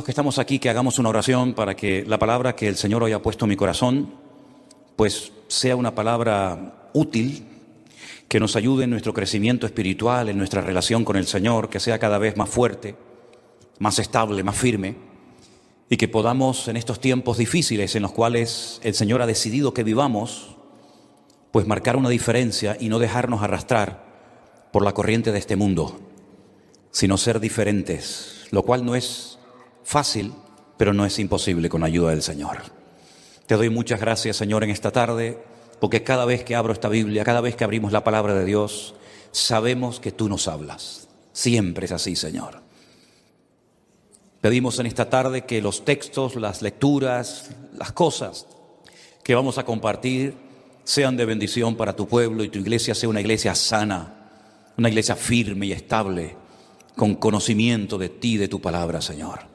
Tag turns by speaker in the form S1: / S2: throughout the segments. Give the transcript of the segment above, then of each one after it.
S1: que estamos aquí que hagamos una oración para que la palabra que el Señor hoy ha puesto en mi corazón, pues sea una palabra útil, que nos ayude en nuestro crecimiento espiritual, en nuestra relación con el Señor, que sea cada vez más fuerte, más estable, más firme, y que podamos en estos tiempos difíciles en los cuales el Señor ha decidido que vivamos, pues marcar una diferencia y no dejarnos arrastrar por la corriente de este mundo, sino ser diferentes, lo cual no es fácil, pero no es imposible con la ayuda del Señor. Te doy muchas gracias, Señor, en esta tarde, porque cada vez que abro esta Biblia, cada vez que abrimos la palabra de Dios, sabemos que tú nos hablas. Siempre es así, Señor. Pedimos en esta tarde que los textos, las lecturas, las cosas que vamos a compartir sean de bendición para tu pueblo y tu iglesia sea una iglesia sana, una iglesia firme y estable, con conocimiento de ti y de tu palabra, Señor.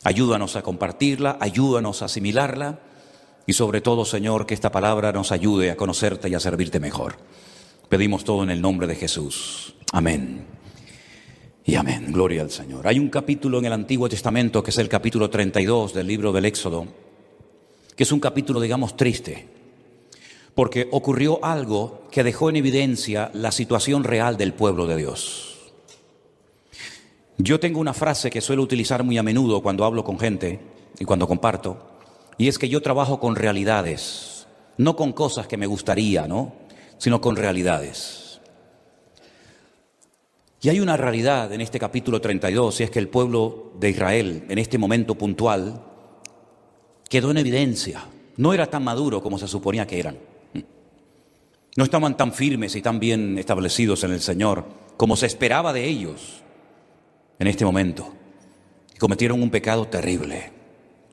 S1: Ayúdanos a compartirla, ayúdanos a asimilarla y sobre todo, Señor, que esta palabra nos ayude a conocerte y a servirte mejor. Pedimos todo en el nombre de Jesús. Amén. Y amén, gloria al Señor. Hay un capítulo en el Antiguo Testamento que es el capítulo 32 del libro del Éxodo, que es un capítulo, digamos, triste, porque ocurrió algo que dejó en evidencia la situación real del pueblo de Dios. Yo tengo una frase que suelo utilizar muy a menudo cuando hablo con gente y cuando comparto, y es que yo trabajo con realidades, no con cosas que me gustaría, ¿no?, sino con realidades. Y hay una realidad en este capítulo 32, y es que el pueblo de Israel, en este momento puntual, quedó en evidencia. No era tan maduro como se suponía que eran. No estaban tan firmes y tan bien establecidos en el Señor como se esperaba de ellos en este momento. Cometieron un pecado terrible,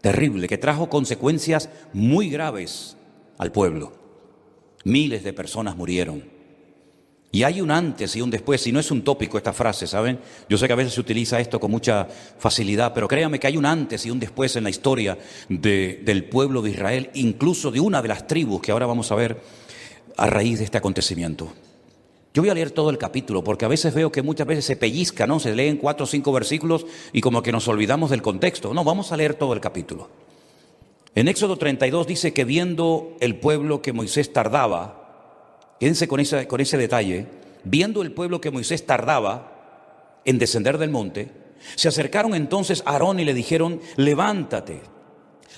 S1: terrible, que trajo consecuencias muy graves al pueblo. Miles de personas murieron. Y hay un antes y un después, y no es un tópico esta frase, ¿saben? Yo sé que a veces se utiliza esto con mucha facilidad, pero créanme que hay un antes y un después en la historia del pueblo de Israel, incluso de una de las tribus que ahora vamos a ver a raíz de este acontecimiento. Yo voy a leer todo el capítulo, porque a veces veo que muchas veces se pellizca, ¿no? Se leen 4 o 5 versículos y como que nos olvidamos del contexto. No, vamos a leer todo el capítulo. En Éxodo 32 dice que viendo el pueblo que Moisés tardaba, quédense con ese detalle, viendo el pueblo que Moisés tardaba en descender del monte, se acercaron entonces a Aarón y le dijeron: levántate,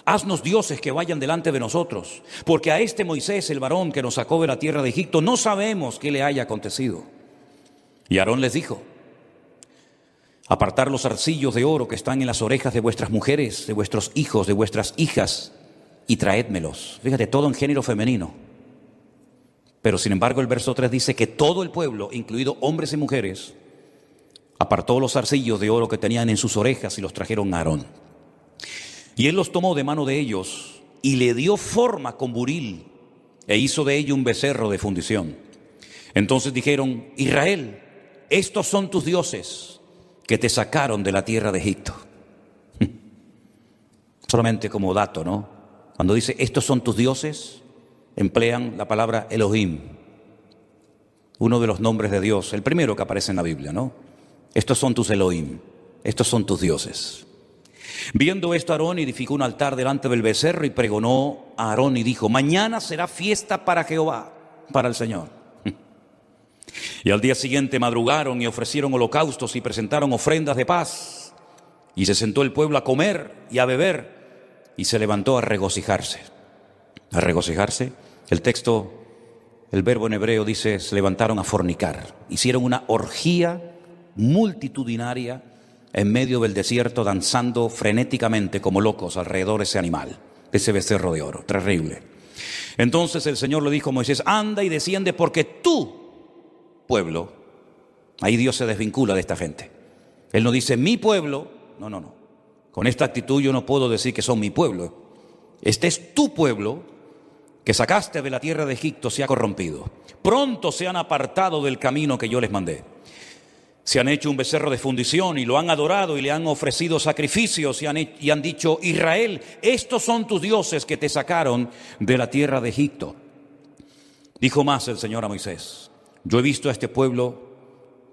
S1: haznos dioses que vayan delante de nosotros, porque a este Moisés, el varón que nos sacó de la tierra de Egipto, no sabemos qué le haya acontecido. Y Aarón les dijo: apartar los zarcillos de oro que están en las orejas de vuestras mujeres, de vuestros hijos, de vuestras hijas, y traédmelos. Fíjate, todo en género femenino. Pero sin embargo el verso 3 dice que todo el pueblo, incluido hombres y mujeres, apartó los zarcillos de oro que tenían en sus orejas y los trajeron a Aarón. Y él los tomó de mano de ellos y le dio forma con buril e hizo de ello un becerro de fundición. Entonces dijeron: Israel, estos son tus dioses que te sacaron de la tierra de Egipto. Solamente como dato, ¿no? Cuando dice estos son tus dioses, emplean la palabra Elohim, uno de los nombres de Dios, el primero que aparece en la Biblia, ¿no? Estos son tus Elohim, estos son tus dioses. Viendo esto, Aarón edificó un altar delante del becerro y pregonó a Aarón y dijo: mañana será fiesta para Jehová, para el Señor. Y al día siguiente madrugaron y ofrecieron holocaustos y presentaron ofrendas de paz. Y se sentó el pueblo a comer y a beber y se levantó a regocijarse. A regocijarse. El texto, el verbo en hebreo dice: se levantaron a fornicar. Hicieron una orgía multitudinaria en medio del desierto, danzando frenéticamente como locos alrededor de ese animal, ese becerro de oro. Terrible. Entonces el Señor le dijo a Moisés: anda y desciende, porque tu pueblo, ahí Dios se desvincula de esta gente. Él no dice mi pueblo, no. Con esta actitud yo no puedo decir que son mi pueblo. Este es tu pueblo, que sacaste de la tierra de Egipto, se ha corrompido. Pronto se han apartado del camino que yo les mandé. Se han hecho un becerro de fundición y lo han adorado y le han ofrecido sacrificios y han dicho: Israel, estos son tus dioses que te sacaron de la tierra de Egipto. Dijo más el Señor a Moisés: yo he visto a este pueblo,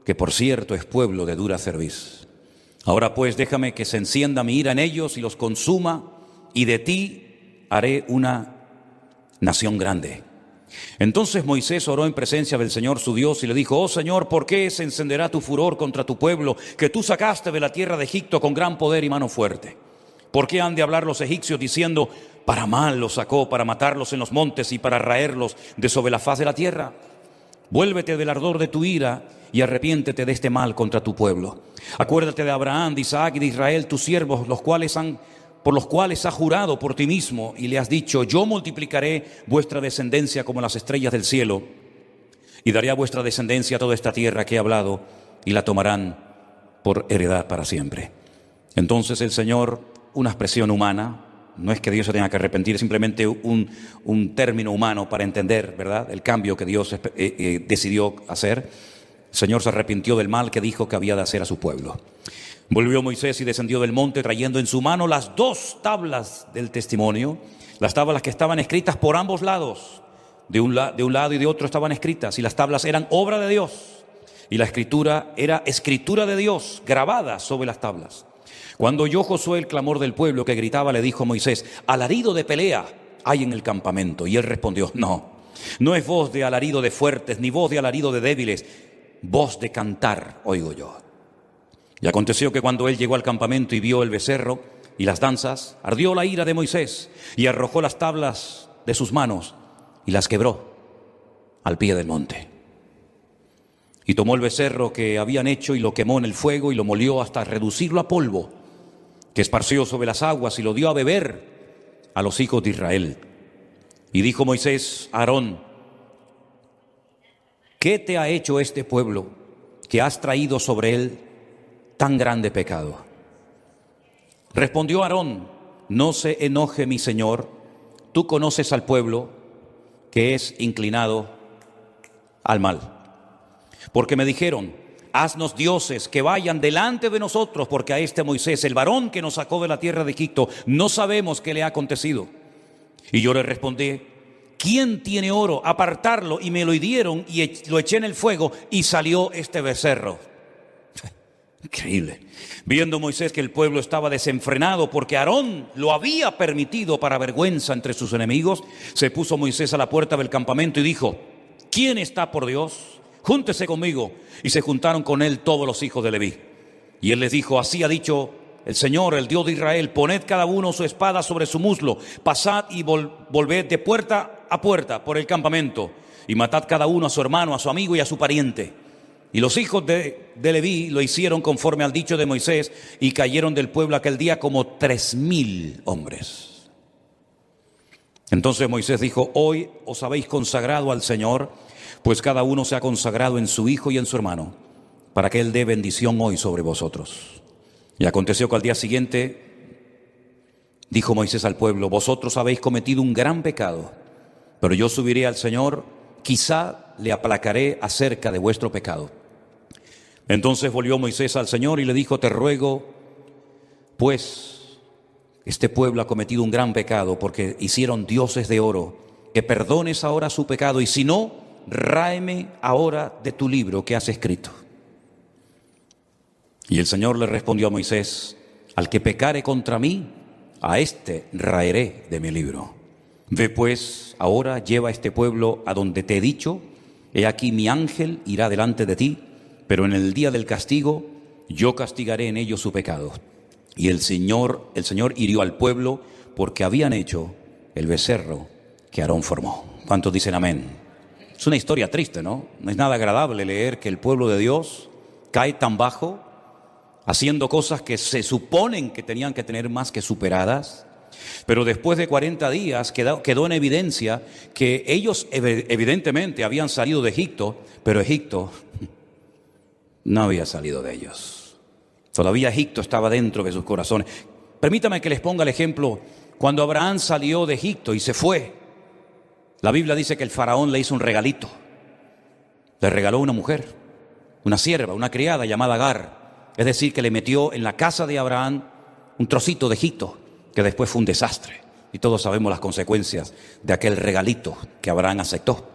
S1: que por cierto es pueblo de dura cerviz. Ahora pues déjame que se encienda mi ira en ellos y los consuma, y de ti haré una nación grande. Entonces Moisés oró en presencia del Señor su Dios y le dijo: oh Señor, ¿por qué se encenderá tu furor contra tu pueblo, que tú sacaste de la tierra de Egipto con gran poder y mano fuerte? ¿Por qué han de hablar los egipcios diciendo: para mal los sacó, para matarlos en los montes y para raerlos de sobre la faz de la tierra? Vuélvete del ardor de tu ira y arrepiéntete de este mal contra tu pueblo. Acuérdate de Abraham, de Isaac y de Israel, tus siervos, por los cuales has jurado por ti mismo y le has dicho: yo multiplicaré vuestra descendencia como las estrellas del cielo, y daré a vuestra descendencia toda esta tierra que he hablado, y la tomarán por heredad para siempre. Entonces el Señor, una expresión humana, no es que Dios se tenga que arrepentir, es simplemente un término humano para entender, ¿verdad?, el cambio que Dios decidió hacer. El Señor se arrepintió del mal que dijo que había de hacer a su pueblo. Volvió Moisés y descendió del monte trayendo en su mano las 2 tablas del testimonio, las tablas que estaban escritas por ambos lados, de un lado y de otro estaban escritas, y las tablas eran obra de Dios, y la escritura era escritura de Dios grabada sobre las tablas. Cuando oyó Josué el clamor del pueblo que gritaba, le dijo a Moisés: alarido de pelea hay en el campamento. Y él respondió: no es voz de alarido de fuertes, ni voz de alarido de débiles, voz de cantar oigo yo. Y aconteció que cuando él llegó al campamento y vio el becerro y las danzas, ardió la ira de Moisés y arrojó las tablas de sus manos y las quebró al pie del monte. Y tomó el becerro que habían hecho y lo quemó en el fuego y lo molió hasta reducirlo a polvo, que esparció sobre las aguas, y lo dio a beber a los hijos de Israel. Y dijo Moisés a Aarón: ¿qué te ha hecho este pueblo que has traído sobre él tan grande pecado? Respondió Aarón: no se enoje mi señor, tú conoces al pueblo que es inclinado al mal. Porque me dijeron: haznos dioses que vayan delante de nosotros, porque a este Moisés, el varón que nos sacó de la tierra de Egipto, no sabemos qué le ha acontecido. Y yo le respondí: ¿quién tiene oro? Apartarlo. Y me lo dieron y lo eché en el fuego y salió este becerro. Increíble. Viendo Moisés que el pueblo estaba desenfrenado porque Aarón lo había permitido para vergüenza entre sus enemigos, se puso Moisés a la puerta del campamento y dijo: ¿quién está por Dios? Júntese conmigo. Y se juntaron con él todos los hijos de Leví. Y él les dijo: así ha dicho el Señor, el Dios de Israel: poned cada uno su espada sobre su muslo, pasad y volved de puerta a puerta por el campamento, y matad cada uno a su hermano, a su amigo y a su pariente. Y los hijos de Leví lo hicieron conforme al dicho de Moisés, y cayeron del pueblo aquel día como 3,000 hombres. Entonces Moisés dijo: hoy os habéis consagrado al Señor, pues cada uno se ha consagrado en su hijo y en su hermano, para que él dé bendición hoy sobre vosotros. Y aconteció que al día siguiente dijo Moisés al pueblo: vosotros habéis cometido un gran pecado, pero yo subiré al Señor, quizá le aplacaré acerca de vuestro pecado. Entonces volvió Moisés al Señor y le dijo: te ruego, pues, este pueblo ha cometido un gran pecado, porque hicieron dioses de oro, que perdones ahora su pecado, y si no, ráeme ahora de tu libro que has escrito. Y el Señor le respondió a Moisés: al que pecare contra mí, a éste raeré de mi libro. Ve pues ahora, lleva a este pueblo a donde te he dicho. He aquí mi ángel irá delante de ti, pero en el día del castigo yo castigaré en ellos su pecado. Y el Señor hirió al pueblo porque habían hecho el becerro que Aarón formó. ¿Cuántos dicen amén? Es una historia triste, ¿no? No es nada agradable leer que el pueblo de Dios cae tan bajo, haciendo cosas que se suponen que tenían que tener más que superadas. Pero después de 40 días quedó en evidencia que ellos evidentemente habían salido de Egipto, pero Egipto no había salido de ellos. Todavía Egipto estaba dentro de sus corazones. Permítame que les ponga el ejemplo. Cuando Abraham salió de Egipto y se fue, la Biblia dice que el faraón le hizo un regalito. Le regaló una mujer, una sierva, una criada llamada Agar. Es decir, que le metió en la casa de Abraham un trocito de Egipto, que después fue un desastre. Y todos sabemos las consecuencias de aquel regalito que Abraham aceptó.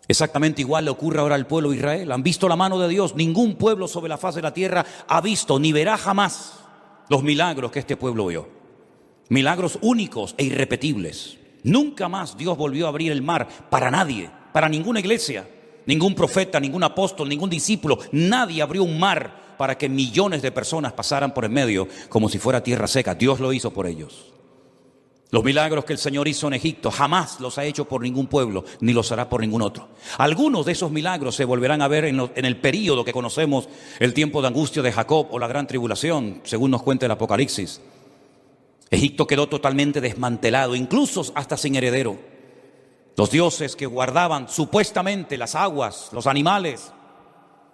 S1: Exactamente igual le ocurre ahora al pueblo de Israel. Han visto la mano de Dios. Ningún pueblo sobre la faz de la tierra ha visto ni verá jamás los milagros que este pueblo vio. Milagros únicos e irrepetibles. Nunca más Dios volvió a abrir el mar para nadie, para ninguna iglesia, ningún profeta, ningún apóstol, ningún discípulo. Nadie abrió un mar para que millones de personas pasaran por en medio como si fuera tierra seca. Dios lo hizo por ellos. Los milagros que el Señor hizo en Egipto jamás los ha hecho por ningún pueblo, ni los hará por ningún otro. Algunos de esos milagros se volverán a ver en el período que conocemos, el tiempo de angustia de Jacob o la gran tribulación, según nos cuenta el Apocalipsis. Egipto quedó totalmente desmantelado, incluso hasta sin heredero. Los dioses que guardaban supuestamente las aguas, los animales,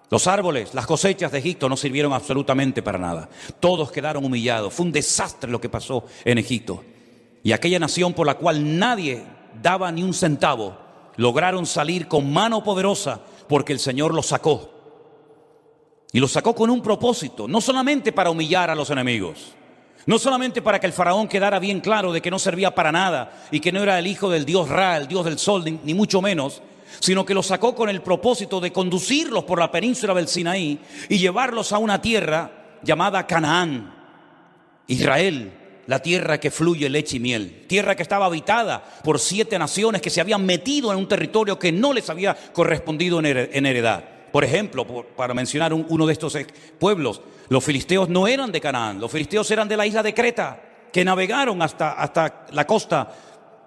S1: los árboles, las cosechas de Egipto no sirvieron absolutamente para nada. Todos quedaron humillados. Fue un desastre lo que pasó en Egipto. Y aquella nación por la cual nadie daba ni un centavo, lograron salir con mano poderosa porque el Señor los sacó. Y los sacó con un propósito, no solamente para humillar a los enemigos, no solamente para que el faraón quedara bien claro de que no servía para nada y que no era el hijo del dios Ra, el dios del sol, ni mucho menos, sino que los sacó con el propósito de conducirlos por la península del Sinaí y llevarlos a una tierra llamada Canaán, Israel. La tierra que fluye leche y miel, tierra que estaba habitada por 7 naciones que se habían metido en un territorio que no les había correspondido en heredad. Por ejemplo, para mencionar uno de estos pueblos, los filisteos no eran de Canaán, los filisteos eran de la isla de Creta, que navegaron hasta la costa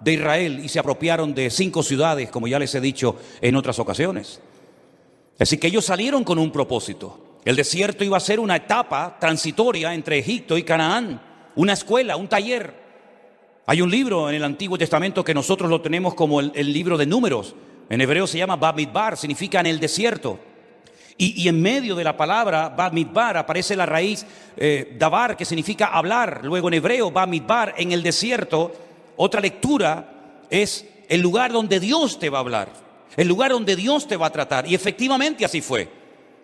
S1: de Israel y se apropiaron de 5 ciudades, como ya les he dicho en otras ocasiones. Así que ellos salieron con un propósito. El desierto iba a ser una etapa transitoria entre Egipto y Canaán. Una escuela, un taller. Hay un libro en el Antiguo Testamento que nosotros lo tenemos como el libro de Números. En hebreo se llama Bamidbar, significa en el desierto. Y en medio de la palabra Bamidbar aparece la raíz Dabar, que significa hablar. Luego en hebreo Bamidbar, en el desierto. Otra lectura es el lugar donde Dios te va a hablar, el lugar donde Dios te va a tratar. Y efectivamente así fue.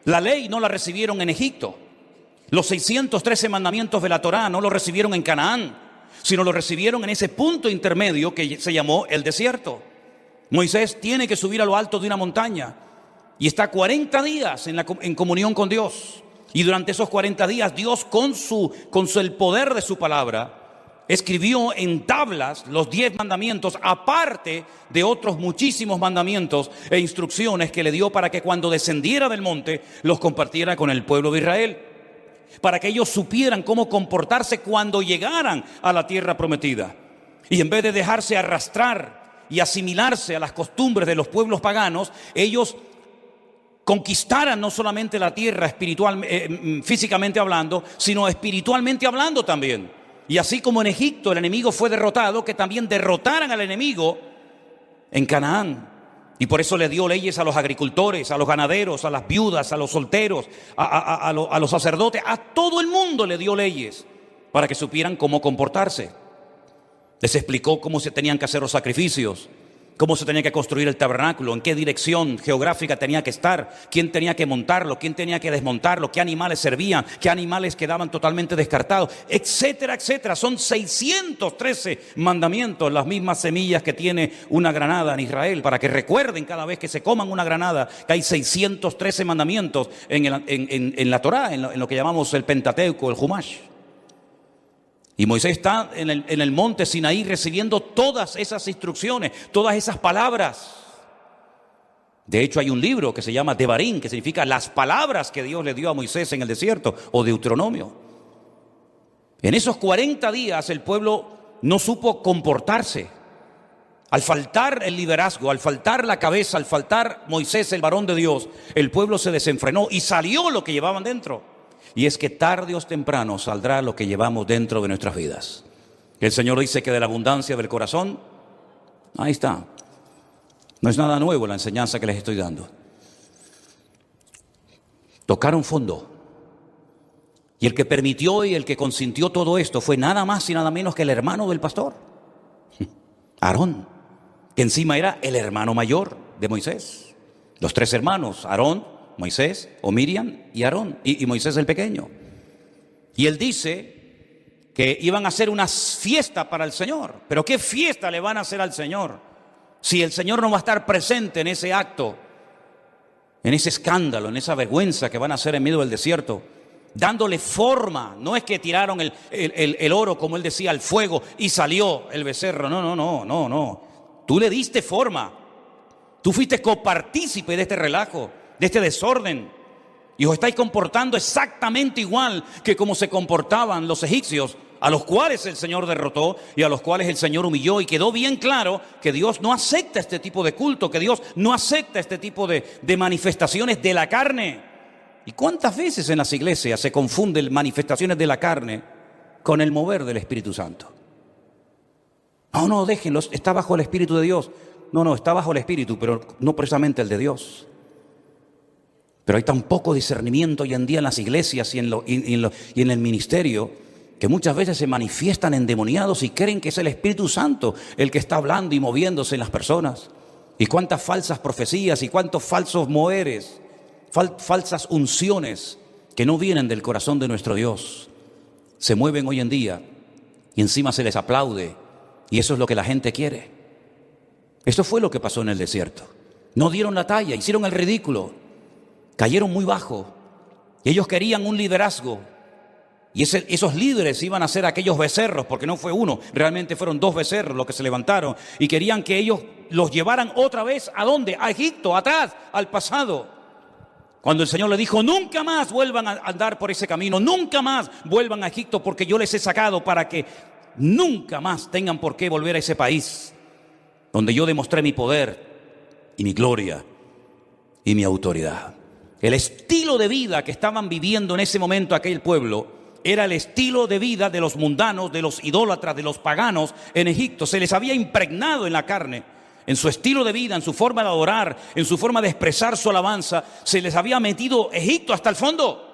S1: La ley no la recibieron en Egipto. Los 613 mandamientos de la Torá no los recibieron en Canaán, sino los recibieron en ese punto intermedio que se llamó el desierto. Moisés tiene que subir a lo alto de una montaña y está 40 días en comunión con Dios. Y durante esos 40 días Dios con el poder de su palabra escribió en tablas los 10 mandamientos, aparte de otros muchísimos mandamientos e instrucciones que le dio para que cuando descendiera del monte los compartiera con el pueblo de Israel, para que ellos supieran cómo comportarse cuando llegaran a la tierra prometida. Y en vez de dejarse arrastrar y asimilarse a las costumbres de los pueblos paganos, ellos conquistaran no solamente la tierra físicamente hablando, sino espiritualmente hablando también. Y así como en Egipto el enemigo fue derrotado, que también derrotaran al enemigo en Canaán. Y por eso le dio leyes a los agricultores, a los ganaderos, a las viudas, a los solteros, a los sacerdotes, a todo el mundo le dio leyes para que supieran cómo comportarse. Les explicó cómo se tenían que hacer los sacrificios, cómo se tenía que construir el tabernáculo, en qué dirección geográfica tenía que estar, quién tenía que montarlo, quién tenía que desmontarlo, qué animales servían, qué animales quedaban totalmente descartados, etcétera, etcétera. Son 613 mandamientos, las mismas semillas que tiene una granada en Israel, para que recuerden cada vez que se coman una granada que hay 613 mandamientos en la Torá, en lo que llamamos el Pentateuco, el Humash. Y Moisés está en el monte Sinaí recibiendo todas esas instrucciones, todas esas palabras. De hecho, hay un libro que se llama Devarim, que significa las palabras que Dios le dio a Moisés en el desierto, o Deuteronomio. En esos 40 días el pueblo no supo comportarse. Al faltar el liderazgo, al faltar la cabeza, al faltar Moisés, el varón de Dios, el pueblo se desenfrenó y salió lo que llevaban dentro. Y es que tarde o temprano saldrá lo que llevamos dentro de nuestras vidas. El Señor dice que de la abundancia del corazón, ahí está. No es nada nuevo la enseñanza que les estoy dando. Tocaron fondo. Y el que permitió y el que consintió todo esto fue nada más y nada menos que el hermano del pastor, Aarón, que encima era el hermano mayor de Moisés. Los 3 hermanos, Aarón, Moisés o Miriam y Aarón y Moisés el pequeño. Y él dice que iban a hacer una fiesta para el Señor. ¿Pero qué fiesta le van a hacer al Señor? Si el Señor no va a estar presente en ese acto, en ese escándalo, en esa vergüenza que van a hacer en medio del desierto, dándole forma, no es que tiraron el oro, como él decía, al fuego y salió el becerro, no. Tú le diste forma, tú fuiste copartícipe de este relajo, de este desorden, y os estáis comportando exactamente igual que como se comportaban los egipcios, a los cuales el Señor derrotó y a los cuales el Señor humilló, y quedó bien claro que Dios no acepta este tipo de culto, que Dios no acepta este tipo de manifestaciones de la carne. ¿Y cuántas veces en las iglesias se confunden manifestaciones de la carne con el mover del Espíritu Santo? No, déjenlos, está bajo el Espíritu de Dios. No, está bajo el Espíritu, pero no precisamente el de Dios. Pero hay tan poco discernimiento hoy en día en las iglesias y en el ministerio, que muchas veces se manifiestan endemoniados y creen que es el Espíritu Santo el que está hablando y moviéndose en las personas. Y cuántas falsas profecías y cuántos falsos moveres, falsas unciones que no vienen del corazón de nuestro Dios se mueven hoy en día, y encima se les aplaude, y eso es lo que la gente quiere. Esto fue lo que pasó en el desierto. No dieron la talla, hicieron el ridículo, cayeron muy bajo, y ellos querían un liderazgo. Y esos líderes iban a ser aquellos becerros, porque no fue uno, realmente fueron 2 becerros los que se levantaron, y querían que ellos los llevaran otra vez, ¿a dónde? A Egipto, atrás, al pasado. Cuando el Señor le dijo, nunca más vuelvan a andar por ese camino, nunca más vuelvan a Egipto, porque yo les he sacado para que nunca más tengan por qué volver a ese país donde yo demostré mi poder y mi gloria y mi autoridad. El estilo de vida que estaban viviendo en ese momento aquel pueblo era el estilo de vida de los mundanos, de los idólatras, de los paganos en Egipto. Se les había impregnado en la carne, en su estilo de vida, en su forma de adorar, en su forma de expresar su alabanza. Se les había metido Egipto hasta el fondo.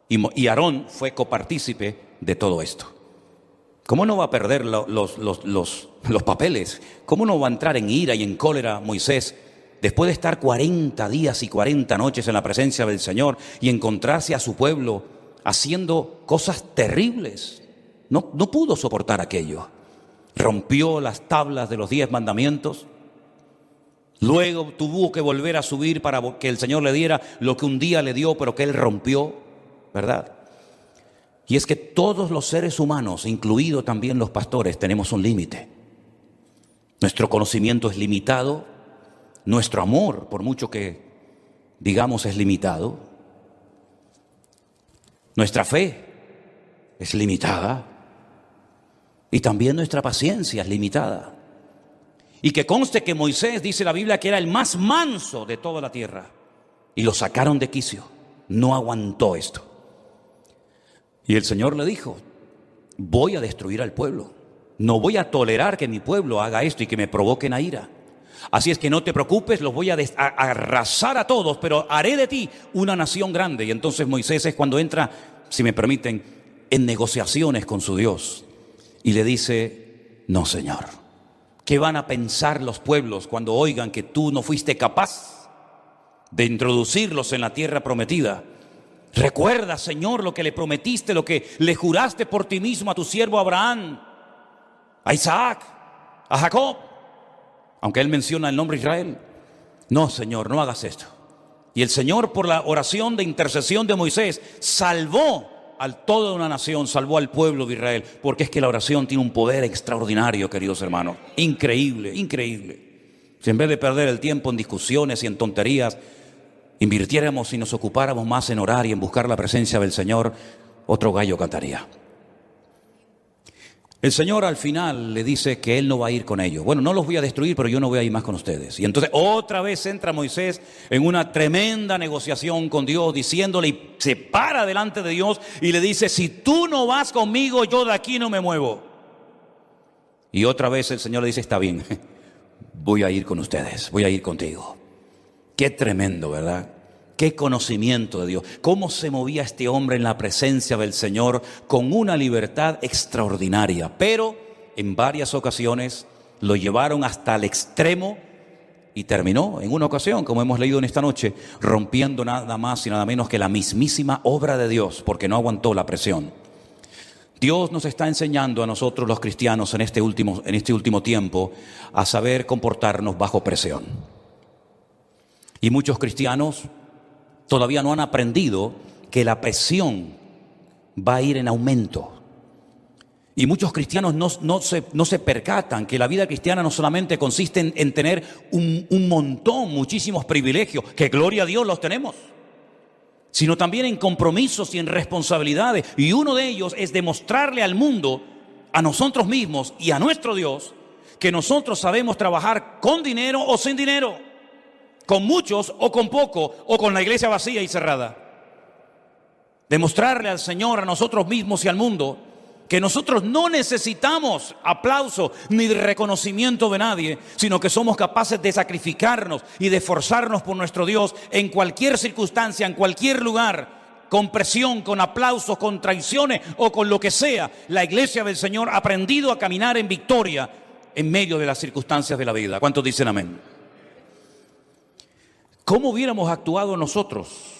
S1: Y Aarón fue copartícipe de todo esto. ¿Cómo no va a perder los papeles? ¿Cómo no va a entrar en ira y en cólera Moisés después de estar 40 días y 40 noches en la presencia del Señor y encontrarse a su pueblo haciendo cosas terribles? No pudo soportar aquello. Rompió las tablas de los 10 mandamientos. Luego tuvo que volver a subir para que el Señor le diera lo que un día le dio, pero que él rompió, ¿verdad? Y es que todos los seres humanos, incluidos también los pastores, tenemos un límite. Nuestro conocimiento es limitado. Nuestro amor, por mucho que digamos, es limitado. Nuestra fe es limitada. Y también nuestra paciencia es limitada. Y que conste que Moisés, dice la Biblia, que era el más manso de toda la tierra. Y lo sacaron de quicio. No aguantó esto. Y el Señor le dijo, voy a destruir al pueblo. No voy a tolerar que mi pueblo haga esto y que me provoquen a ira. Así es que no te preocupes, los voy a arrasar a todos, pero haré de ti una nación grande. Y entonces Moisés es cuando entra, si me permiten, en negociaciones con su Dios. Y le dice, no, Señor, ¿qué van a pensar los pueblos cuando oigan que tú no fuiste capaz de introducirlos en la tierra prometida? Recuerda, Señor, lo que le prometiste, lo que le juraste por ti mismo a tu siervo Abraham, a Isaac, a Jacob. Aunque él menciona el nombre Israel. No, Señor, no hagas esto. Y el Señor, por la oración de intercesión de Moisés, salvó a toda una nación, salvó al pueblo de Israel. Porque es que la oración tiene un poder extraordinario, queridos hermanos. Increíble, increíble. Si en vez de perder el tiempo en discusiones y en tonterías, invirtiéramos y nos ocupáramos más en orar y en buscar la presencia del Señor, otro gallo cantaría. El Señor al final le dice que Él no va a ir con ellos. Bueno, no los voy a destruir, pero yo no voy a ir más con ustedes. Y entonces otra vez entra Moisés en una tremenda negociación con Dios, diciéndole, y se para delante de Dios y le dice, si tú no vas conmigo, yo de aquí no me muevo. Y otra vez el Señor le dice, está bien, voy a ir con ustedes, voy a ir contigo. Qué tremendo, ¿verdad? Qué conocimiento de Dios. Cómo se movía este hombre en la presencia del Señor con una libertad extraordinaria. Pero en varias ocasiones lo llevaron hasta el extremo y terminó en una ocasión, como hemos leído en esta noche, rompiendo nada más y nada menos que la mismísima obra de Dios, porque no aguantó la presión. Dios nos está enseñando a nosotros los cristianos en este último tiempo a saber comportarnos bajo presión. Y muchos cristianos todavía no han aprendido que la presión va a ir en aumento. Y muchos cristianos no se percatan que la vida cristiana no solamente consiste en tener muchísimos privilegios, que gloria a Dios los tenemos, sino también en compromisos y en responsabilidades. Y uno de ellos es demostrarle al mundo, a nosotros mismos y a nuestro Dios, que nosotros sabemos trabajar con dinero o sin dinero, con muchos o con poco, o con la iglesia vacía y cerrada. Demostrarle al Señor, a nosotros mismos y al mundo, que nosotros no necesitamos aplauso ni de reconocimiento de nadie, sino que somos capaces de sacrificarnos y de esforzarnos por nuestro Dios en cualquier circunstancia, en cualquier lugar, con presión, con aplausos, con traiciones o con lo que sea. La iglesia del Señor ha aprendido a caminar en victoria en medio de las circunstancias de la vida. ¿Cuántos dicen amén? ¿Cómo hubiéramos actuado nosotros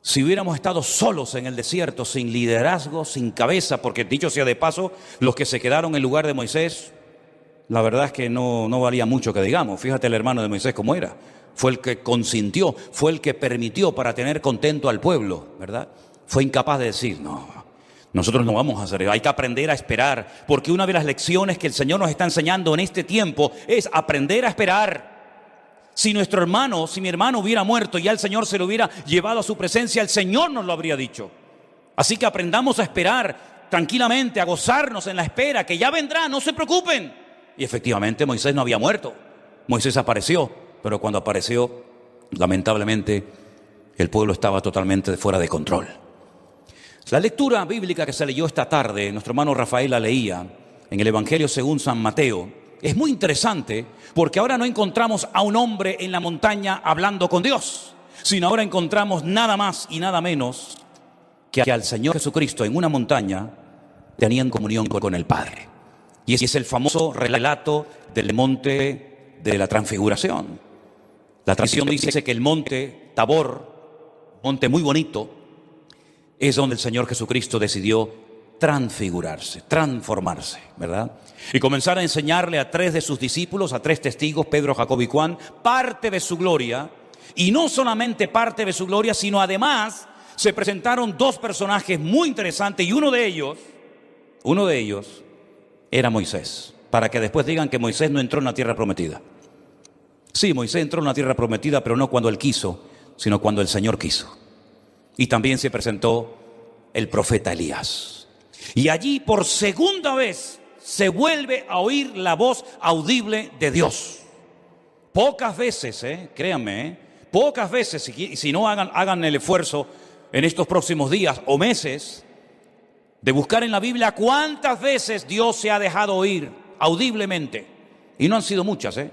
S1: si hubiéramos estado solos en el desierto, sin liderazgo, sin cabeza? Porque dicho sea de paso, los que se quedaron en lugar de Moisés, la verdad es que no valía mucho que digamos. Fíjate el hermano de Moisés cómo era. Fue el que consintió, fue el que permitió para tener contento al pueblo, ¿verdad? Fue incapaz de decir, no, nosotros no vamos a hacer eso. Hay que aprender a esperar, porque una de las lecciones que el Señor nos está enseñando en este tiempo es aprender a esperar. Si mi hermano hubiera muerto y ya el Señor se lo hubiera llevado a su presencia, el Señor nos lo habría dicho. Así que aprendamos a esperar tranquilamente, a gozarnos en la espera, que ya vendrá, no se preocupen. Y efectivamente Moisés no había muerto. Moisés apareció, pero cuando apareció, lamentablemente, el pueblo estaba totalmente fuera de control. La lectura bíblica que se leyó esta tarde, nuestro hermano Rafael la leía en el Evangelio según San Mateo. Es muy interesante porque ahora no encontramos a un hombre en la montaña hablando con Dios, sino ahora encontramos nada más y nada menos que al Señor Jesucristo en una montaña tenían comunión con el Padre. Y ese es el famoso relato del monte de la transfiguración. La tradición dice que el monte Tabor, monte muy bonito, es donde el Señor Jesucristo decidió transfigurarse, transformarse, ¿verdad? Y comenzar a enseñarle a 3 de sus discípulos, a 3 testigos, Pedro, Jacobo y Juan, parte de su gloria. Y no solamente parte de su gloria, sino además se presentaron 2 personajes muy interesantes, y uno de ellos era Moisés, para que después digan que Moisés no entró en la tierra prometida. Sí, Moisés entró en la tierra prometida, pero no cuando él quiso, sino cuando el Señor quiso. Y también se presentó el profeta Elías. Y allí por segunda vez se vuelve a oír la voz audible de Dios. Pocas veces, créanme, pocas veces, si no hagan el esfuerzo en estos próximos días o meses de buscar en la Biblia cuántas veces Dios se ha dejado oír audiblemente. Y no han sido muchas, En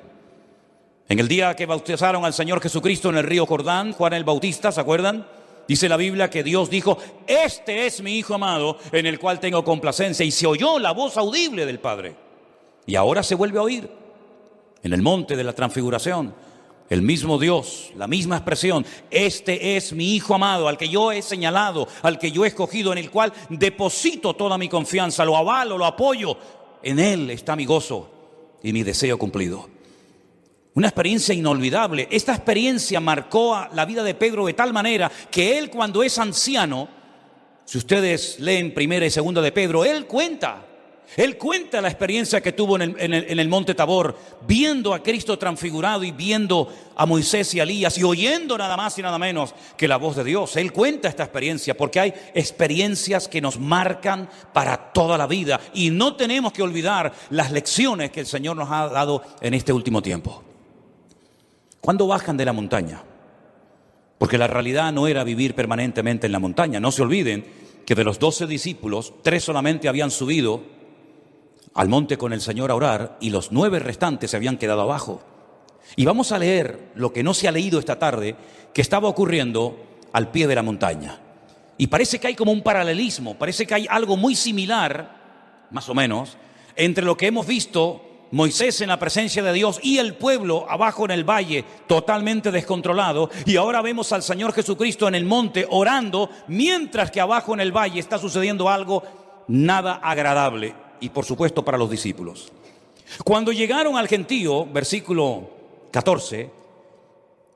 S1: el día que bautizaron al Señor Jesucristo en el río Jordán, Juan el Bautista, ¿se acuerdan? Dice la Biblia que Dios dijo, este es mi Hijo amado en el cual tengo complacencia. Y se oyó la voz audible del Padre. Y ahora se vuelve a oír en el monte de la transfiguración. El mismo Dios, la misma expresión, este es mi Hijo amado, al que yo he señalado, al que yo he escogido, en el cual deposito toda mi confianza, lo avalo, lo apoyo. En Él está mi gozo y mi deseo cumplido. Una experiencia inolvidable. Esta experiencia marcó a la vida de Pedro de tal manera que él, cuando es anciano, si ustedes leen 1 y 2 de Pedro, él cuenta la experiencia que tuvo en el monte Tabor, viendo a Cristo transfigurado y viendo a Moisés y a Elías y oyendo nada más y nada menos que la voz de Dios. Él cuenta esta experiencia porque hay experiencias que nos marcan para toda la vida y no tenemos que olvidar las lecciones que el Señor nos ha dado en este último tiempo. ¿Cuándo bajan de la montaña? Porque la realidad no era vivir permanentemente en la montaña. No se olviden que de los 12 discípulos, 3 solamente habían subido al monte con el Señor a orar y los 9 restantes se habían quedado abajo. Y vamos a leer lo que no se ha leído esta tarde, que estaba ocurriendo al pie de la montaña. Y parece que hay como un paralelismo, parece que hay algo muy similar, más o menos, entre lo que hemos visto Moisés en la presencia de Dios y el pueblo abajo en el valle totalmente descontrolado, y ahora vemos al Señor Jesucristo en el monte orando, mientras que abajo en el valle está sucediendo algo nada agradable, y por supuesto para los discípulos. Cuando llegaron al gentío, versículo 14,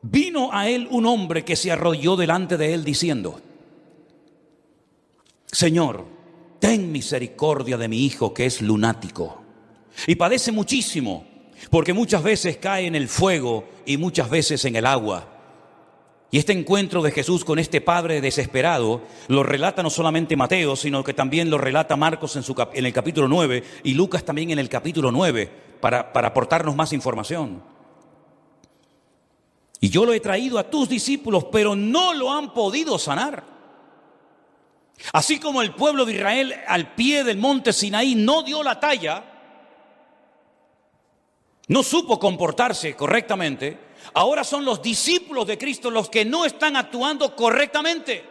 S1: vino a él un hombre que se arrodilló delante de él diciendo: Señor, ten misericordia de mi hijo, que es lunático y padece muchísimo, porque muchas veces cae en el fuego y muchas veces en el agua. Y este encuentro de Jesús con este padre desesperado lo relata no solamente Mateo, sino que también lo relata Marcos en el capítulo 9 y Lucas también en el capítulo 9 para aportarnos más información. Y yo lo he traído a tus discípulos, pero no lo han podido sanar. Así como el pueblo de Israel al pie del monte Sinaí no dio la talla, no supo comportarse correctamente, ahora son los discípulos de Cristo los que no están actuando correctamente.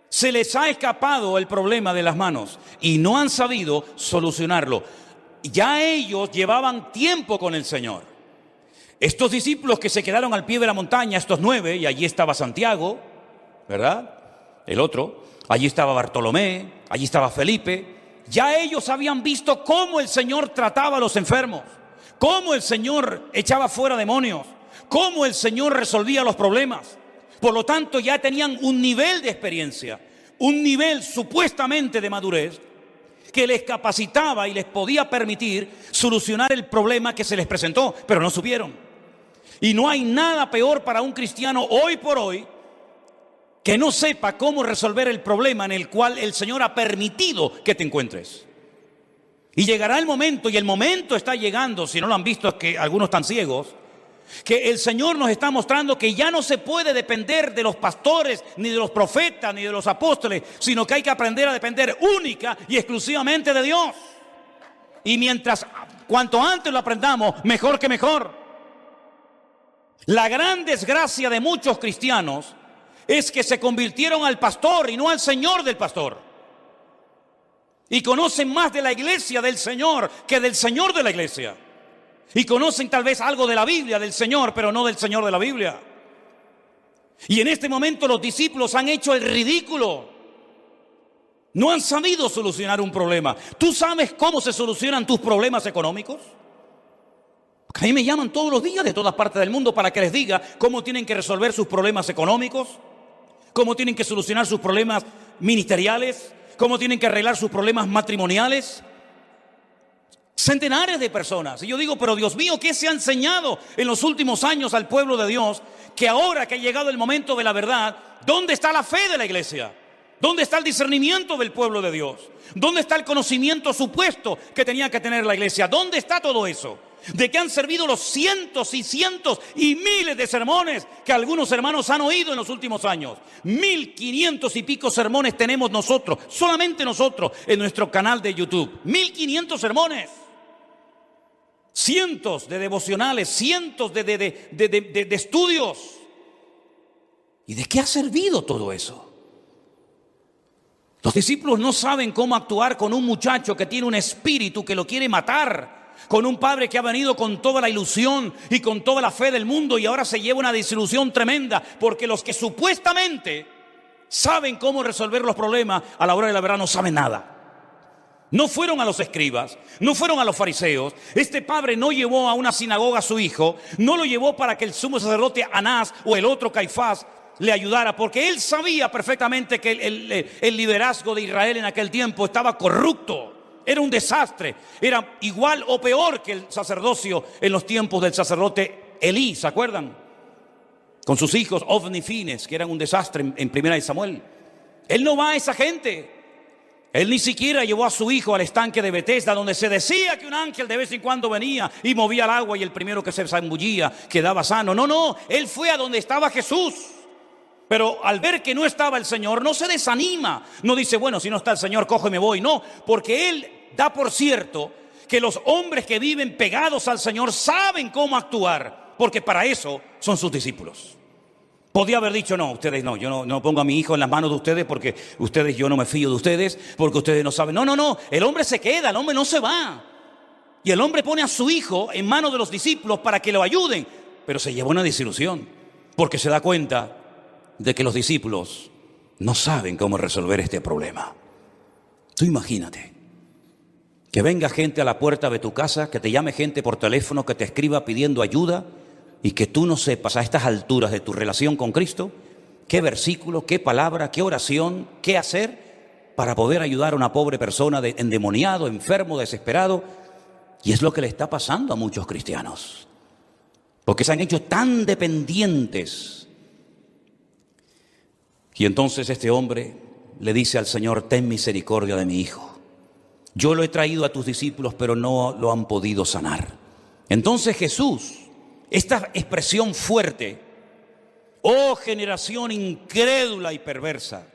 S1: Se les ha escapado el problema de las manos y no han sabido solucionarlo. Ya ellos llevaban tiempo con el Señor. Estos discípulos que se quedaron al pie de la montaña, estos 9, y allí estaba Santiago, ¿verdad? El otro, allí estaba Bartolomé, allí estaba Felipe. Ya ellos habían visto cómo el Señor trataba a los enfermos, cómo el Señor echaba fuera demonios, cómo el Señor resolvía los problemas. Por lo tanto, ya tenían un nivel de experiencia, un nivel supuestamente de madurez que les capacitaba y les podía permitir solucionar el problema que se les presentó, pero no supieron. Y no hay nada peor para un cristiano hoy por hoy que no sepa cómo resolver el problema en el cual el Señor ha permitido que te encuentres. Y llegará el momento, y el momento está llegando, si no lo han visto es que algunos están ciegos, que el Señor nos está mostrando que ya no se puede depender de los pastores, ni de los profetas, ni de los apóstoles, sino que hay que aprender a depender única y exclusivamente de Dios. Y cuanto antes lo aprendamos, mejor que mejor. La gran desgracia de muchos cristianos es que se convirtieron al pastor y no al Señor del pastor. Y conocen más de la iglesia del Señor que del Señor de la iglesia. Y conocen tal vez algo de la Biblia del Señor, pero no del Señor de la Biblia. Y en este momento los discípulos han hecho el ridículo. No han sabido solucionar un problema. ¿Tú sabes cómo se solucionan tus problemas económicos? Porque a mí me llaman todos los días de todas partes del mundo para que les diga cómo tienen que resolver sus problemas económicos, cómo tienen que solucionar sus problemas ministeriales, cómo tienen que arreglar sus problemas matrimoniales. Centenares de personas. Y yo digo, pero Dios mío, ¿qué se ha enseñado en los últimos años al pueblo de Dios? Que ahora que ha llegado el momento de la verdad, ¿dónde está la fe de la iglesia? ¿Dónde está el discernimiento del pueblo de Dios? ¿Dónde está el conocimiento supuesto que tenía que tener la iglesia? ¿Dónde está todo eso? ¿De qué han servido los cientos y cientos y miles de sermones que algunos hermanos han oído en los últimos años? 1500 y pico sermones tenemos nosotros, solamente nosotros, en nuestro canal de YouTube. 1500 sermones. Cientos de devocionales, cientos de estudios. ¿Y de qué ha servido todo eso? Los discípulos no saben cómo actuar con un muchacho que tiene un espíritu que lo quiere matar, con un padre que ha venido con toda la ilusión y con toda la fe del mundo y ahora se lleva una desilusión tremenda, porque los que supuestamente saben cómo resolver los problemas a la hora de la verdad no saben nada. No fueron a los escribas, no fueron a los fariseos. Este padre no llevó a una sinagoga a su hijo, no lo llevó para que el sumo sacerdote Anás o el otro Caifás le ayudara, porque él sabía perfectamente que el liderazgo de Israel en aquel tiempo estaba corrupto, era un desastre, era igual o peor que el sacerdocio en los tiempos del sacerdote Elí, ¿se acuerdan? Con sus hijos Ofni y Fines, que eran un desastre en Primera de Samuel. Él no va a esa gente. Él ni siquiera llevó a su hijo al estanque de Betesda, donde se decía que un ángel de vez en cuando venía y movía el agua y el primero que se zambullía quedaba sano. No, él fue a donde estaba Jesús. Pero al ver que no estaba el Señor, no se desanima. No dice, bueno, si no está el Señor, cojo y me voy. No, porque Él da por cierto que los hombres que viven pegados al Señor saben cómo actuar, porque para eso son sus discípulos. Podía haber dicho, no, ustedes no, yo no pongo a mi hijo en las manos de ustedes porque ustedes, yo no me fío de ustedes, porque ustedes no saben. No, el hombre se queda, el hombre no se va. Y el hombre pone a su hijo en manos de los discípulos para que lo ayuden, pero se lleva una desilusión, porque se da cuenta de que los discípulos no saben cómo resolver este problema. Tú imagínate que venga gente a la puerta de tu casa, que te llame gente por teléfono, que te escriba pidiendo ayuda y que tú no sepas a estas alturas de tu relación con Cristo qué versículo, qué palabra, qué oración, qué hacer para poder ayudar a una pobre persona endemoniado, enfermo, desesperado. Y es lo que le está pasando a muchos cristianos, porque se han hecho tan dependientes. Y entonces este hombre le dice al Señor: ten misericordia de mi hijo. Yo lo he traído a tus discípulos, pero no lo han podido sanar. Entonces Jesús, esta expresión fuerte: oh generación incrédula y perversa,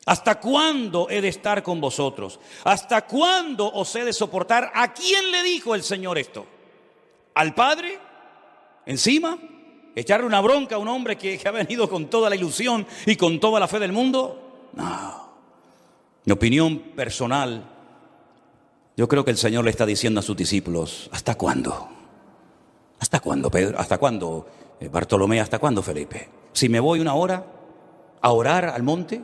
S1: ¿hasta cuándo he de estar con vosotros? ¿Hasta cuándo os he de soportar? ¿A quién le dijo el Señor esto? ¿Al Padre? ¿Encima? ¿Echarle una bronca a un hombre que ha venido con toda la ilusión y con toda la fe del mundo? No. Mi opinión personal, yo creo que el Señor le está diciendo a sus discípulos: ¿hasta cuándo? ¿Hasta cuándo, Pedro? ¿Hasta cuándo, Bartolomé? ¿Hasta cuándo, Felipe? Si me voy una hora a orar al monte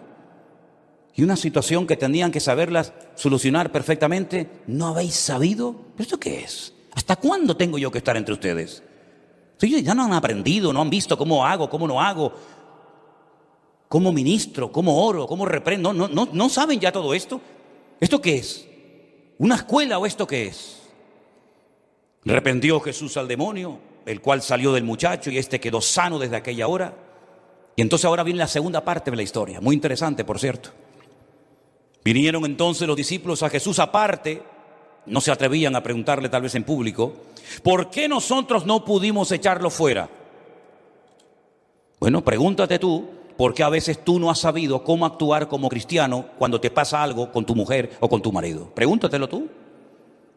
S1: y una situación que tenían que saberlas solucionar perfectamente, ¿no habéis sabido? ¿Pero esto qué es? ¿Hasta cuándo tengo yo que estar entre ustedes? Si ya no han aprendido, no han visto cómo hago, cómo no hago, cómo ministro, cómo oro, cómo reprendo. ¿No saben ya todo esto? ¿Esto qué es? ¿Una escuela o esto qué es? Reprendió Jesús al demonio, el cual salió del muchacho y este quedó sano desde aquella hora. Y entonces ahora viene la segunda parte de la historia, muy interesante, por cierto. Vinieron entonces los discípulos a Jesús aparte, no se atrevían a preguntarle tal vez en público: ¿por qué nosotros no pudimos echarlo fuera? Bueno, pregúntate tú, ¿por qué a veces tú no has sabido cómo actuar como cristiano cuando te pasa algo con tu mujer o con tu marido? Pregúntatelo tú.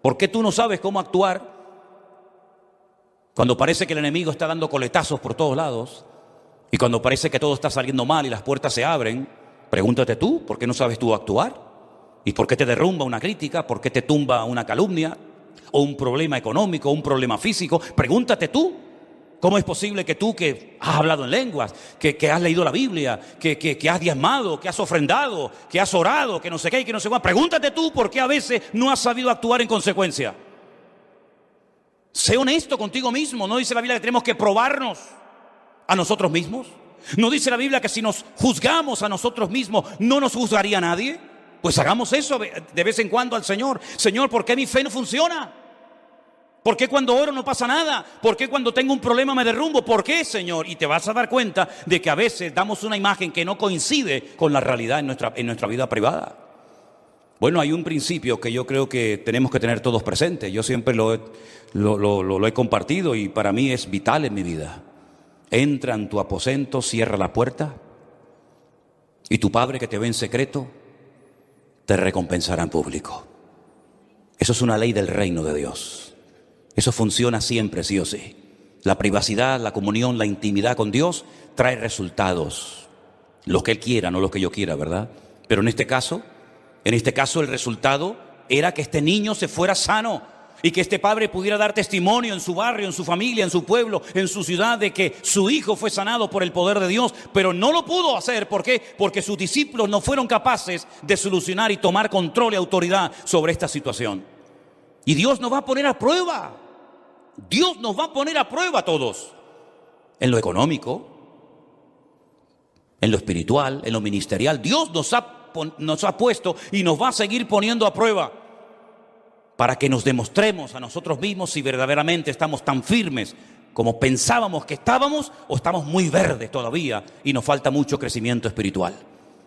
S1: ¿Por qué tú no sabes cómo actuar cuando parece que el enemigo está dando coletazos por todos lados y cuando parece que todo está saliendo mal y las puertas se abren? Pregúntate tú, ¿por qué no sabes tú actuar? ¿Y por qué te derrumba una crítica? ¿Por qué te tumba una calumnia? ¿O un problema económico, un problema físico? Pregúntate tú, ¿cómo es posible que tú, que has hablado en lenguas, que has leído la Biblia, que has diezmado, que has ofrendado, que has orado, que no sé qué y que no sé cuál? Pregúntate tú por qué a veces no has sabido actuar en consecuencia. Sé honesto contigo mismo. ¿No dice la Biblia que tenemos que probarnos a nosotros mismos? ¿No dice la Biblia que si nos juzgamos a nosotros mismos no nos juzgaría nadie? Pues hagamos eso de vez en cuando al Señor. Señor, ¿por qué mi fe no funciona? ¿Por qué cuando oro no pasa nada? ¿Por qué cuando tengo un problema me derrumbo? ¿Por qué, Señor? Y te vas a dar cuenta de que a veces damos una imagen que no coincide con la realidad en nuestra vida privada. Bueno, hay un principio que yo creo que tenemos que tener todos presentes. Yo siempre lo he compartido y para mí es vital en mi vida. Entra en tu aposento, cierra la puerta y tu Padre que te ve en secreto te recompensará en público. Eso es una ley del reino de Dios. Eso funciona siempre, sí o sí. La privacidad, la comunión, la intimidad con Dios trae resultados. Los que Él quiera, no los que yo quiera, ¿verdad? Pero en este caso el resultado era que este niño se fuera sano y que este padre pudiera dar testimonio en su barrio, en su familia, en su pueblo, en su ciudad, de que su hijo fue sanado por el poder de Dios. Pero no lo pudo hacer. ¿Por qué? Porque sus discípulos no fueron capaces de solucionar y tomar control y autoridad sobre esta situación. Y Dios nos va a poner a prueba. Dios nos va a poner a prueba a todos. En lo económico, en lo espiritual, en lo ministerial. Dios nos ha puesto y nos va a seguir poniendo a prueba para que nos demostremos a nosotros mismos si verdaderamente estamos tan firmes como pensábamos que estábamos, o estamos muy verdes todavía y nos falta mucho crecimiento espiritual.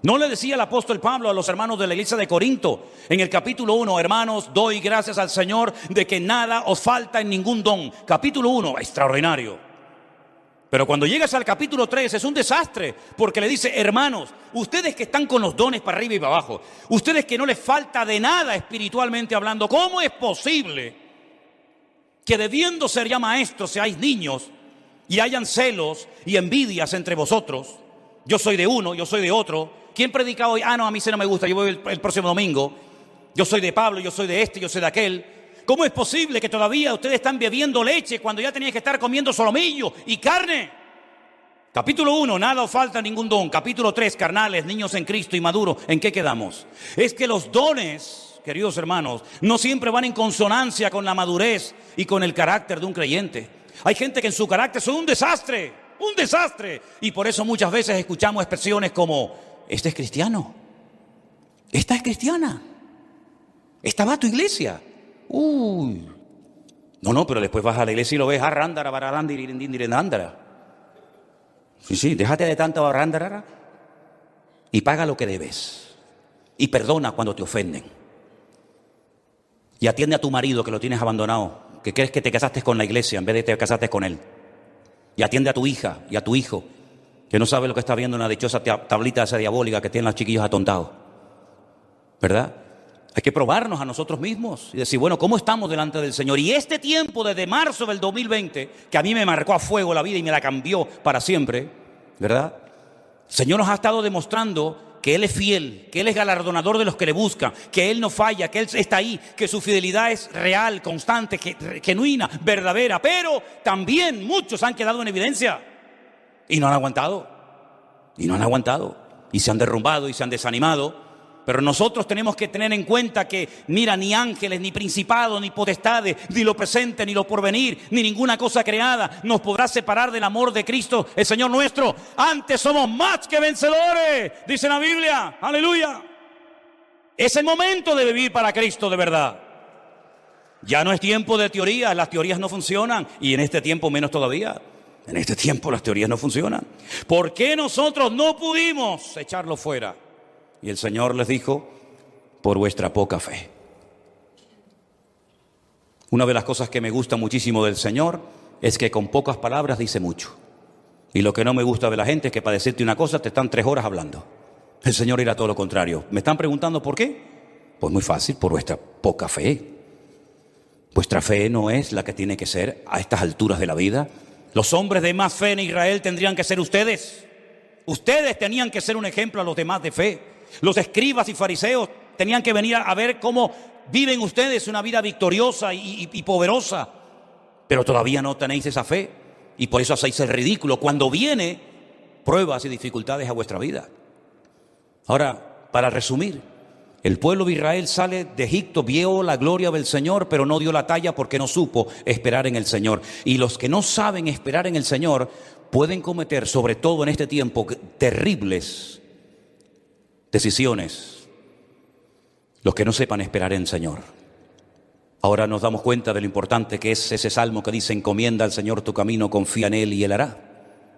S1: ¿No le decía el apóstol Pablo a los hermanos de la iglesia de Corinto en el capítulo 1, hermanos, doy gracias al Señor de que nada os falta en ningún don? Capítulo 1, extraordinario. Pero cuando llegas al capítulo 3 es un desastre, porque le dice: hermanos, ustedes que están con los dones para arriba y para abajo, ustedes que no les falta de nada espiritualmente hablando, ¿cómo es posible que debiendo ser ya maestros seáis niños y hayan celos y envidias entre vosotros? Yo soy de uno, yo soy de otro. ¿Quién predica hoy? No, a mí se no me gusta, yo voy el próximo domingo. Yo soy de Pablo, yo soy de este, yo soy de aquel. ¿Cómo es posible que todavía ustedes están bebiendo leche cuando ya tenían que estar comiendo solomillo y carne? Capítulo 1, nada os falta ningún don. Capítulo 3, carnales, niños en Cristo y maduros. ¿En qué quedamos? Es que los dones, queridos hermanos, no siempre van en consonancia con la madurez y con el carácter de un creyente. Hay gente que en su carácter son un desastre. Y por eso muchas veces escuchamos expresiones como, este es cristiano, esta es cristiana, esta va a tu iglesia. Uy. No, pero después vas a la iglesia y lo ves, rándara, bararandirindirindándara. Sí, déjate de tanta barrándara y paga lo que debes. Y perdona cuando te ofenden. Y atiende a tu marido que lo tienes abandonado, que crees que te casaste con la iglesia en vez de te casaste con él. Y atiende a tu hija y a tu hijo, que no sabe lo que está viendo en la dichosa tablita esa diabólica que tienen los chiquillos atontados. ¿Verdad? Hay que probarnos a nosotros mismos y decir, bueno, ¿cómo estamos delante del Señor? Y este tiempo desde marzo del 2020, que a mí me marcó a fuego la vida y me la cambió para siempre, ¿verdad? El Señor nos ha estado demostrando que Él es fiel, que Él es galardonador de los que le buscan, que Él no falla, que Él está ahí, que su fidelidad es real, constante, genuina, verdadera. Pero también muchos han quedado en evidencia y no han aguantado. Y se han derrumbado y se han desanimado. Pero nosotros tenemos que tener en cuenta que, mira, ni ángeles, ni principados, ni potestades, ni lo presente, ni lo porvenir, ni ninguna cosa creada nos podrá separar del amor de Cristo, el Señor nuestro. Antes somos más que vencedores, dice la Biblia. Aleluya. Es el momento de vivir para Cristo de verdad. Ya no es tiempo de teorías, las teorías no funcionan, y en este tiempo menos todavía. En este tiempo las teorías no funcionan. ¿Por qué nosotros no pudimos echarlo fuera? Y el Señor les dijo, por vuestra poca fe. Una de las cosas que me gusta muchísimo del Señor es que con pocas palabras dice mucho. Y lo que no me gusta de la gente es que para decirte una cosa te están 3 horas hablando. El Señor era todo lo contrario. ¿Me están preguntando por qué? Pues muy fácil, por vuestra poca fe. Vuestra fe no es la que tiene que ser a estas alturas de la vida. Los hombres de más fe en Israel tendrían que ser ustedes. Ustedes tenían que ser un ejemplo a los demás de fe. Los escribas y fariseos tenían que venir a ver cómo viven ustedes una vida victoriosa y poderosa. Pero todavía no tenéis esa fe. Y por eso hacéis el ridículo cuando viene pruebas y dificultades a vuestra vida. Ahora, para resumir, el pueblo de Israel sale de Egipto, vio la gloria del Señor, pero no dio la talla porque no supo esperar en el Señor. Y los que no saben esperar en el Señor pueden cometer, sobre todo en este tiempo, terribles decisiones. Los que no sepan esperar en el Señor. Ahora nos damos cuenta de lo importante que es ese salmo que dice, encomienda al Señor tu camino, confía en Él y Él hará.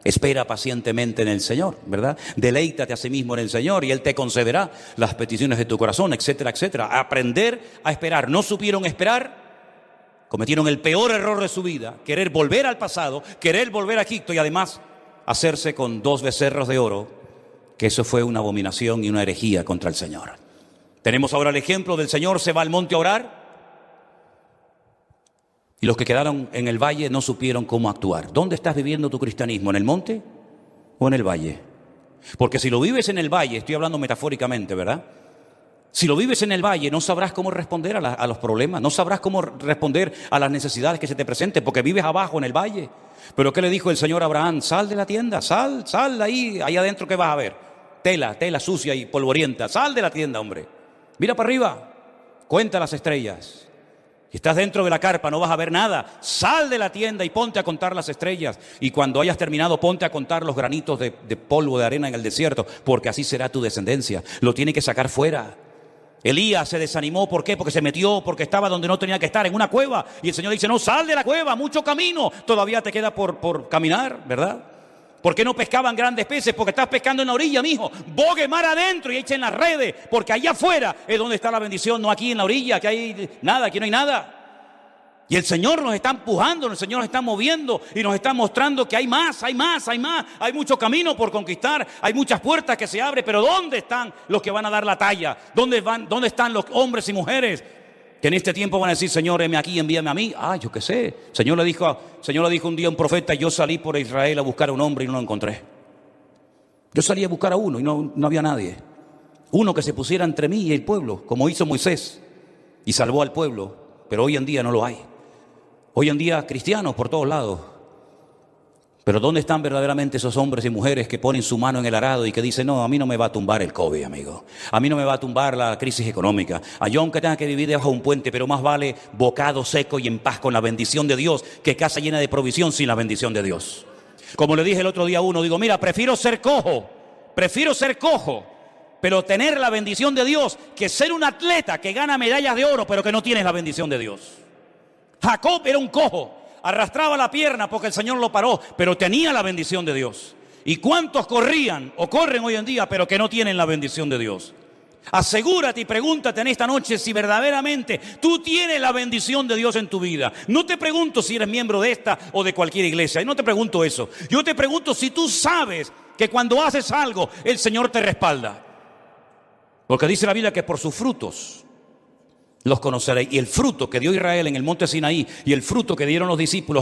S1: Espera pacientemente en el Señor, ¿verdad? Deleítate a sí mismo en el Señor y Él te concederá las peticiones de tu corazón, etcétera, etcétera. Aprender a esperar. No supieron esperar, cometieron el peor error de su vida, querer volver al pasado, querer volver a Egipto y además hacerse con 2 becerros de oro, que eso fue una abominación y una herejía contra el Señor. Tenemos ahora el ejemplo del Señor, se va al monte a orar y los que quedaron en el valle no supieron cómo actuar. ¿Dónde estás viviendo tu cristianismo? ¿En el monte o en el valle? Porque si lo vives en el valle, estoy hablando metafóricamente, ¿verdad? Si lo vives en el valle, no sabrás cómo responder a los problemas, no sabrás cómo responder a las necesidades que se te presenten, porque vives abajo en el valle. Pero ¿qué le dijo el Señor a Abraham? Sal de la tienda, sal de ahí adentro, ¿qué vas a ver? Tela sucia y polvorienta. Sal de la tienda, hombre. Mira para arriba, cuenta las estrellas. Si estás dentro de la carpa no vas a ver nada. Sal de la tienda y ponte a contar las estrellas. Y cuando hayas terminado, ponte a contar los granitos de polvo de arena en el desierto, porque así será tu descendencia. Lo tiene que sacar fuera. Elías se desanimó, ¿por qué? Porque se metió, porque estaba donde no tenía que estar, en una cueva. Y el Señor dice, no, sal de la cueva, mucho camino todavía te queda por caminar, ¿verdad? ¿Por qué no pescaban grandes peces? Porque estás pescando en la orilla, mijo. Bogue mar adentro y echen las redes, porque allá afuera es donde está la bendición, no aquí en la orilla, que hay nada, aquí no hay nada. Y el Señor nos está empujando, el Señor nos está moviendo y nos está mostrando que hay más. Hay mucho camino por conquistar, hay muchas puertas que se abren, pero ¿dónde están los que van a dar la talla? ¿Dónde están los hombres y mujeres que en este tiempo van a decir, Señor, heme aquí, envíame a mí? Yo qué sé. Señor le dijo un día a un profeta, yo salí por Israel a buscar a un hombre y no lo encontré. Yo salí a buscar a uno y no había nadie. Uno que se pusiera entre mí y el pueblo, como hizo Moisés, y salvó al pueblo, pero hoy en día no lo hay. Hoy en día cristianos por todos lados, Pero ¿dónde están verdaderamente esos hombres y mujeres que ponen su mano en el arado y que dicen, no, a mí no me va a tumbar el COVID, amigo? A mí no me va a tumbar la crisis económica. Yo aunque tenga que vivir debajo de un puente, pero más vale bocado seco y en paz con la bendición de Dios que casa llena de provisión sin la bendición de Dios. Como le dije el otro día a uno, digo, mira, prefiero ser cojo, pero tener la bendición de Dios que ser un atleta que gana medallas de oro, pero que no tienes la bendición de Dios. Jacob era un cojo. Arrastraba la pierna porque el Señor lo paró, pero tenía la bendición de Dios. ¿Y cuántos corrían o corren hoy en día, pero que no tienen la bendición de Dios? Asegúrate y pregúntate en esta noche si verdaderamente tú tienes la bendición de Dios en tu vida. No te pregunto si eres miembro de esta o de cualquier iglesia. No te pregunto eso. Yo te pregunto si tú sabes que cuando haces algo, el Señor te respalda. Porque dice la Biblia que por sus frutos los conoceréis. Y el fruto que dio Israel en el monte Sinaí y el fruto que dieron los discípulos